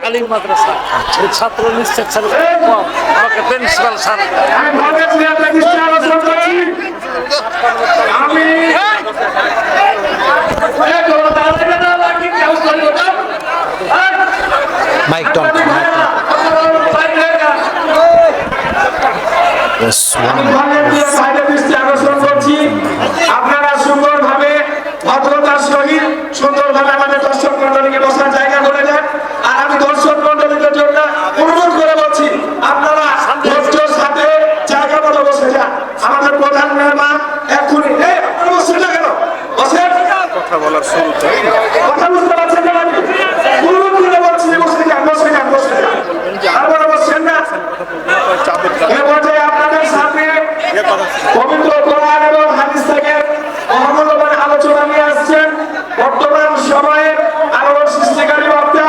চলাকালীন মাদ্রাসা, এই ছাত্র নিশ্চয় ছিল কম। আমাকে প্রিন্সিপাল স্যার মাইক টন আপনারা সুন্দরভাবে ভদ্রতার সহিত সুন্দরভাবে আমাদের দর্শক মন্ডলীকে বসার জায়গা করে দেন। আর আমি দর্শক মন্ডলীদের জন্য অনুরোধ করে বলছি, আপনারা ধৈর্যের সাথে জায়গা মতো বসে যান। আমাদের প্রধান মেহমান এক্ষুনি আপনারা বসে না কেন? বসেন, কথা বলার শুরুতে কথা বুঝতে পারছেন না? অনুরোধ করে বলছি, বসে যান, বসে যান, বসে যান। আপনারা বসছেন না? এ পর্যায়ে আপনাদের সামনে পবিত্র কোরআন এবং হাদিস থেকে মহামূল্যবান আলোচনা নিয়ে আসছেন বর্তমান সময়ে আলোর সৃষ্টিকারী বক্তা,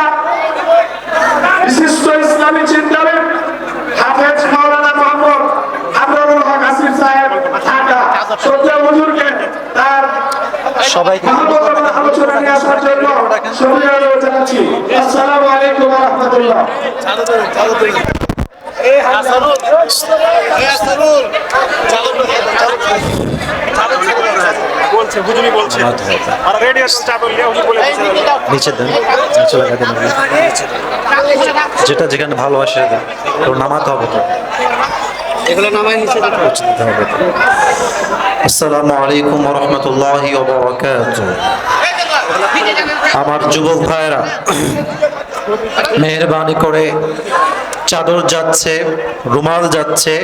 বিশিষ্ট ইসলামী চিন্তাবিদ হাফেজ মাওলানা মোহাম্মদ আবরারুল হক আসিফ সাহেব ঢাকা। শ্রদ্ধেয় হুজুরকে তার সবাইকে মহামূল্যবান আলোচনা নিয়ে আসার জন্য শুকরিয়া জানাচ্ছি। আসসালামু আলাইকুম ওয়া রাহমাতুল্লাহ। বলছে হুজুরি বলছে আর রেডিও স্টার্ট হলে হুজুর বলে নিচে দেন, নিচে লাগা দেন, যেটা যেখানে ভালোবাসে দেন, তো নামাতে হবে তো, এগুলো নামাই নিচে দিতে হবে তো। আসসালামু আলাইকুম ওয়া রাহমাতুল্লাহি ওয়া বারাকাতুহু। আমার যুবক ভাইরা, মেহেরবানি করে চাদর যাচ্ছে, রুমাল যাচ্ছে,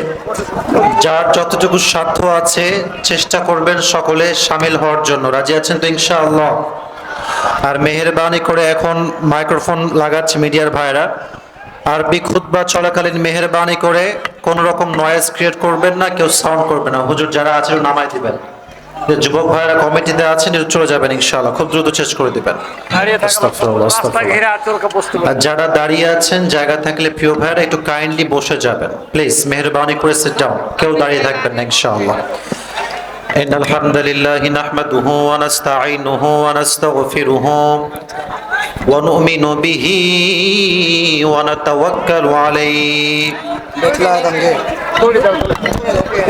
যার যতটুকু সাধ্য আছে চেষ্টা করবেন সকলে শামিল হওয়ার জন্য। রাজি আছেন তো ইনশাআল্লাহ? আর মেহেরবানি করে এখন মাইক্রোফোন লাগাচ্ছে মিডিয়ার ভাইরা, আরবি খুতবা চলাকালীন মেহেরবানি করে কোন রকম নয়েজ ক্রিয়েট করবেন না, কেউ সাউন্ড করবে না। হুজুর যারা আছেন নামাই দিবেন, যুবক ভাইরা কমিটিতে আছেন চলে যাবেন ইনশাআল্লাহ, খুব দ্রুত শেষ করে দিবেন। আস্তাগফিরুল্লাহ, আস্তাগফিরুল্লাহ। আর যারা দাঁড়িয়ে আছেন জায়গা থাকলে প্রিয় ভাইরা একটু কাইন্ডলি বসে যাবেন প্লিজ, মেহেরবানি করে সিট ডাউন, কেউ দাঁড়িয়ে থাকবেন না ইনশাআল্লাহ। ইন্নাল হামদালিল্লাহি নাহমাদুহু ওয়া নাস্তাঈনুহু ওয়া নাস্তাগফিরুহু ওয়া নু'মিনু বিহি ওয়া নাতাওয়াক্কালু আলাইহি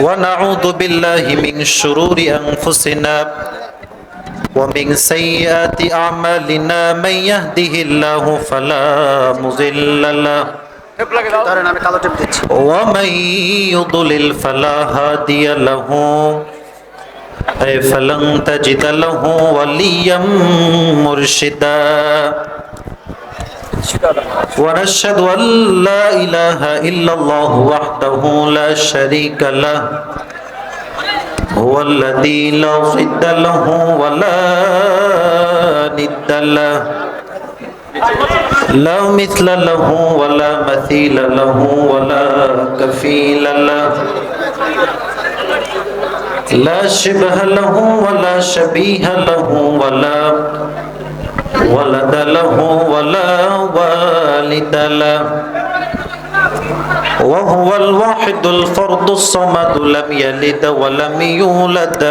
ونعوذ بالله من شرور أنفسنا ومن سيئات أعمالنا من يهده الله فلا مضل له ومن يضلل فلا هادي له فلن تجد له وليا مرشدا ونشهد أن لا إله إلا الله وحده لا شريك له هو الذي لا ضد له ولا ند له لا مثل له ولا مثيل له ولا كفيل له لا شبه له ولا شبيه له ولا ولد له ولا والد له وهو الواحد الفرد الصمد لم يلد ولم يولد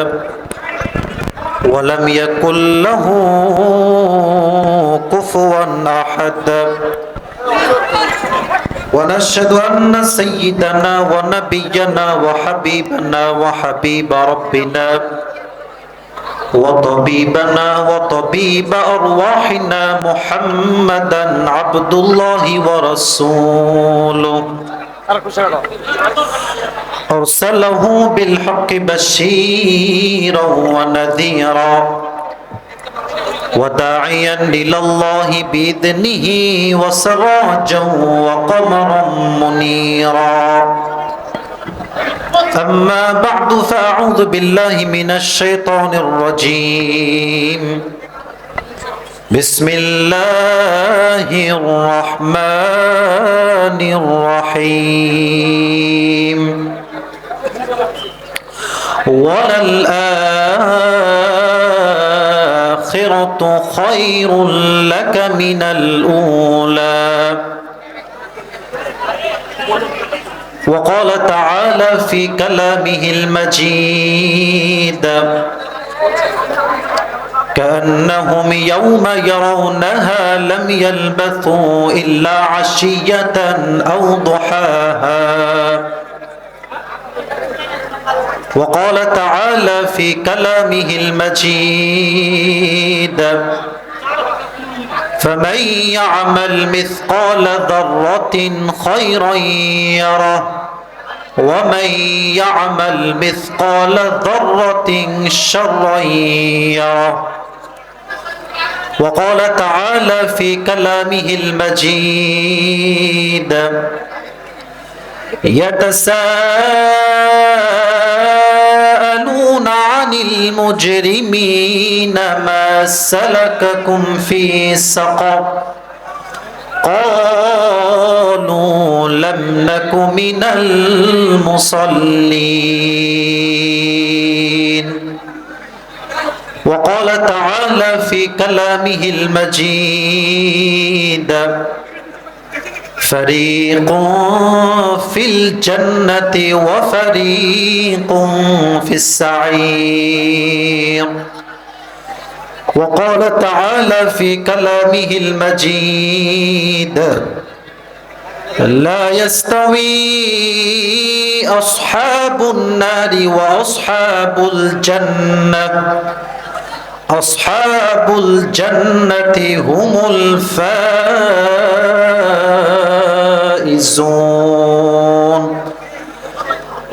ولم يكن له كفوا أحد ونشهد أن سيدنا ونبينا وحبيبنا وحبيب ربنا وطبيبنا وطبيب أرواحنا محمدا عبد الله ورسوله أرسله بالحق بشيرا ونذيرا وداعيا إلى الله بإذنه وسراجا وقمرا منيرا أما بعد فأعوذ بالله من الشيطان الرجيم بسم الله الرحمن الرحيم وللآخرة خير لك من الأولى وقال تعالى في كلامه المجيد كأنهم يوم يرونها لم يلبثوا إلا عشية أو ضحاها. وقال تعالى في كلامه المجيد: فمن يعمل مثقال ذرة خيرا يره ومن يعمل مثقال ذرة شرا يره. وقال تعالى في كلامه المجيد: يتساءلون عن المجرمين ما سلككم في سقر قالوا لم نك من المصلين. وقال تعالى في كلامه المجيد: فريق في الجنة وفريق في السعير. وقال تعالى في كلامه المجيد: لا يستوي أصحاب النار وأصحاب الجنة أصحاب الجنة هم الفائزون.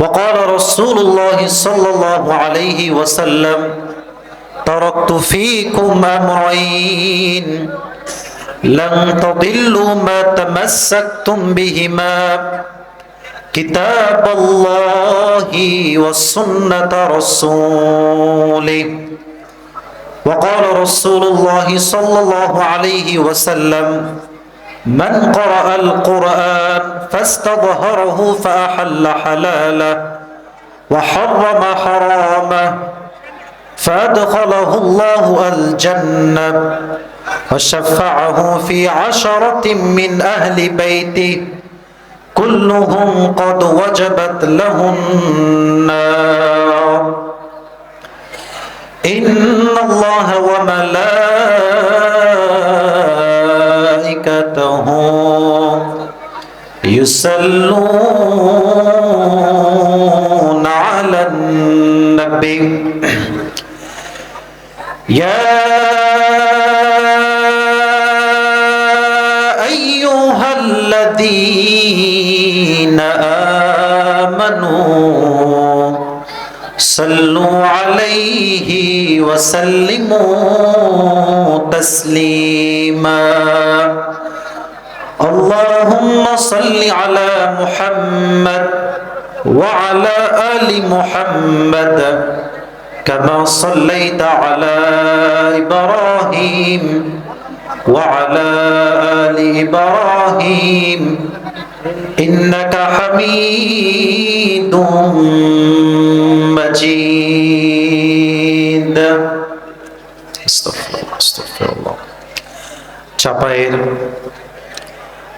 وقال رسول الله صلى الله عليه وسلم: تركت فيكم أمرين لن تضلوا ما تمسكتم بهما كتاب الله وسنة رسوله. وقال رسول الله صلى الله عليه وسلم: من قرأ القرآن فاستظهره فأحل حلاله وحرم حرامه فأدخله الله الجنة وشفعه في 10 من أهل بيته كلهم قد وجبت له النار. إن الله وملائكته يصلون على النبي يا أيها الذين آمنوا صلوا عليه وسلموا تسليما. اللهم صل على محمد وعلى آل محمد كما صليت على إبراهيم وعلى آل إبراهيم إنك حميد مجيد. আস্তাগফিরুল্লাহ। চাপাইয়ের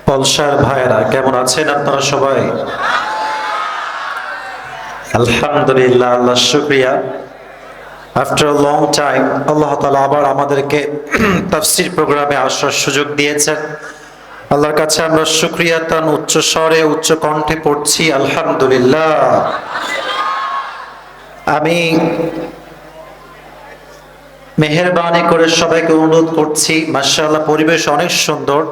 পলসার ভাইরা কেমন আছেন আপনারা সবাই? আলহামদুলিল্লাহ, আল্লাহ শুকরিয়া। আফটার আ লং টাইম আল্লাহ তাআলা আবার আমাদেরকে তাফসীর প্রোগ্রামে আসার সুযোগ দিয়েছেন। আল্লাহর কাছে আমরা শুকরিয়া তান উচ্চ স্বরে উচ্চ কণ্ঠে পড়ছি আলহামদুলিল্লাহ। আমি মেহেরবানি করে সবাইকে অনুরোধ করছি, মাশাআল্লাহ পরিবেশ অনেক সুন্দর।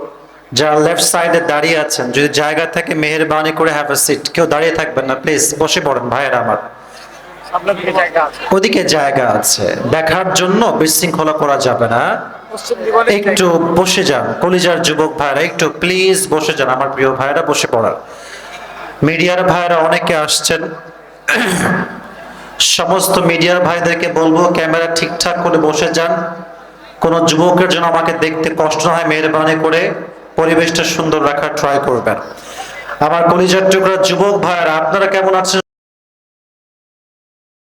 যারা লেফট সাইডে দাঁড়িয়ে আছেন যদি জায়গা থাকে মেহেরবানি করে হ্যাভ আ সিট। কেউ দাঁড়িয়ে থাকবেন না প্লিজ, বসে পড়েন ভাইয়েরা আমার। ওদিকে জায়গা আছে, দেখার জন্য বিশৃঙ্খলা করা যাবে না, একটু বসে যান। কলিজার যুবক ভাইরা একটু প্লিজ বসে যান, আমার প্রিয় ভাইরা বসে পড়ার। মিডিয়ার ভাইরা অনেকে আসছেন, সমস্ত মিডিয়ার ভাইদেরকে বলবো ক্যামেরা ঠিকঠাক করে বসে যান। কোন যুবকের জন্য আমাকে দেখতে কষ্ট না হয় মেহেরবানি করে পরিবেশটা সুন্দর রাখার ট্রাই করবেন। আমার কলিজার টুকরা যুবক ভাইরা আপনারা কেমন আছেন?